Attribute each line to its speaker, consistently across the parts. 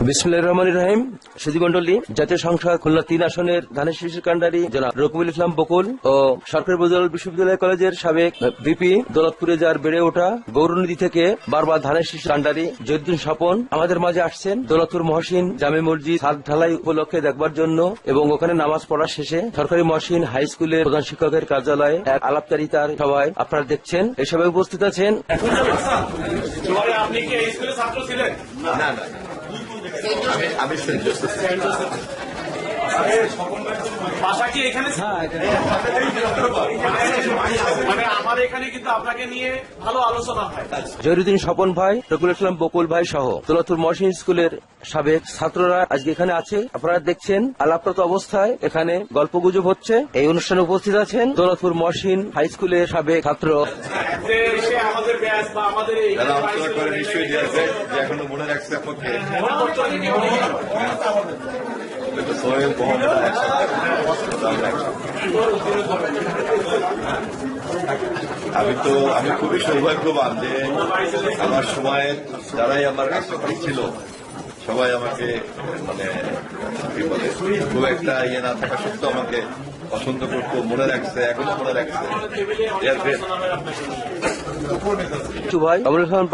Speaker 1: বিসমিল্লাহির রহমানির রহিম। সুধীমণ্ডলী, জাতীয় সংসদ খুলনা 3 আসনের ধানের শীষের কাণ্ডারি জনাব রকিবুল ইসলাম বকুল ও সরকারি বিশ্ববিদ্যালয় কলেজের সাবেক ভিপি, দৌলতপুরে যার বেড়ে ওঠা গৌরনদী থেকে বারবার ধানের শীষের কাণ্ডারি জহিরুদ্দিন স্বপন আমাদের মাঝে আসছেন দৌলতপুর মহসিন জামে মসজিদ ছাদ ঢালাই উপলক্ষে দেখবার জন্য এবং ওখানে নামাজ পড়া শেষে সরকারি মহসিন হাই স্কুলের প্রধান শিক্ষকের কার্যালয়ে এক আলাপচারিতার সভায় আপনারা দেখছেন। এই সভায় উপস্থিত আছেন
Speaker 2: আপনি কি এই স্কুলের ছাত্র ছিলেন?
Speaker 3: না, আমি সেন্ট জোসেফ।
Speaker 2: বাসা কি এখানে? মানে আমার এখানে কিন্তু আপনাকে নিয়ে ভালো আলোচনা হয়।
Speaker 1: জহিরুদ্দিন স্বপন ভাই, রকিবুল ইসলাম বকুল ভাই সহ দৌলতপুর মহসিন স্কুলের সাবেক ছাত্ররা আজকে এখানে আছে। আপনারা দেখছেন আলাপরত অবস্থায় এখানে গল্পগুজব হচ্ছে। এই অনুষ্ঠানে উপস্থিত আছেন দৌলতপুর মহসিন হাই স্কুলের সাবেক ছাত্র।
Speaker 2: আমাদের ব্যাচ বা আমাদের
Speaker 3: আলোচনা করে নিশ্চয়ই যে এখনো মনে রাখছে আপনাকে সোহেল মোহাম্মদ। আমি খুবই সৌভাগ্যবান যে আমার সময়ের যারাই আমার আশেপাশে ছিল সবাই আমাকে মানে খুব একটা ইয়ে না থাকা সত্ত্বেও আমাকে পছন্দ করতো, মনে রাখছে, এখনো মনে রাখছে।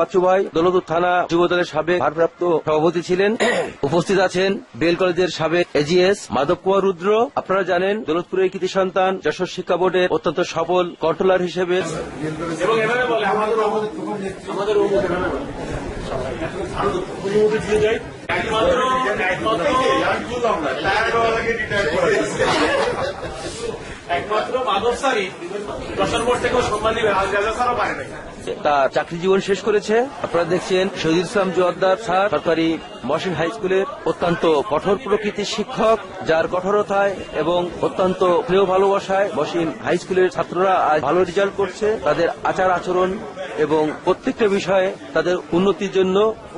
Speaker 1: বাচ্চু ভাই দৌলতপুর থানা যুব দলের সাবেক ভারপ্রাপ্ত সভাপতি ছিলেন। উপস্থিত আছেন বেল কলেজের সাবেক এজিএস মাধব কুমার রুদ্র। আপনারা জানেন দৌলতপুরের কৃতি সন্তান, যশোর শিক্ষা বোর্ডের অত্যন্ত সফল কন্ট্রোলার হিসেবে
Speaker 2: একমাত্র মাধব স্যারই যশোর বোর্ড থেকেও সম্মান দিবে, ছাড়াও পারে নাই।
Speaker 1: তার চাকরি জীবন শেষ করেছে। আপনারা দেখছেন শহীদুল ইসলাম জোয়ারদার স্যার, সরকারি মহসিন হাই স্কুলের অত্যন্ত কঠোর প্রকৃতির শিক্ষক, যার কঠোরতায় এবং অত্যন্ত প্রিয় ভালোবাসায় মহসিন হাই স্কুলের ছাত্ররা আজ ভালো রেজাল্ট করছে। তাদের আচার আচরণ এবং প্রত্যেকটা বিষয়ে তাদের উন্নতির জন্য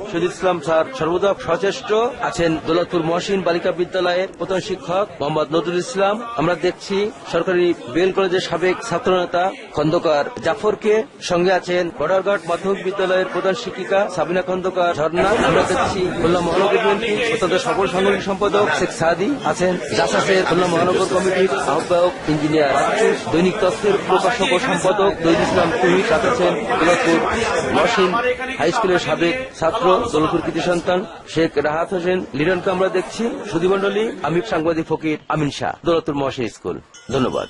Speaker 1: শহীদুল ইসলাম স্যার সর্বদা সচেষ্ট আছেন। দৌলতপুর মহসিন বালিকা বিদ্যালয়ের প্রধান শিক্ষক মোহাম্মদ নজরুল ইসলাম। আমরা দেখছি সরকারি বেল কলেজের সাবেক ছাত্রনেতা খন্দকার জাফরকে, সঙ্গে আছেন বর্ডারঘাট মাধ্যমিক বিদ্যালয়ের প্রধান শিক্ষিকা সাবিনা খন্দকার ঝর্ণা। আমরা দেখছি খুলনা মহানগর বিএনপির অত্যন্ত সফল সাংগঠনিক সম্পাদক শেখ সাদি আছেন, জাসাসের খুলনা মহানগর কমিটির আহ্বায়ক ইঞ্জিনিয়ার রাজুস, দৈনিক তথ্যের প্রকাশক ও সম্পাদক দৈনিক ইসলাম তুহিদ আছেন, দৌলতপুর মহসিন হাই স্কুলের সাবেক ছাত্র দৌলতপুর কৃতি সন্তান শেখ রাহাত হোসেন লিটনকে আমরা দেখছি। সুধীমণ্ডলী, আমি সাংবাদিক ফকির আমিন শাহ, দৌলতপুর মহসিন স্কুল। ধন্যবাদ।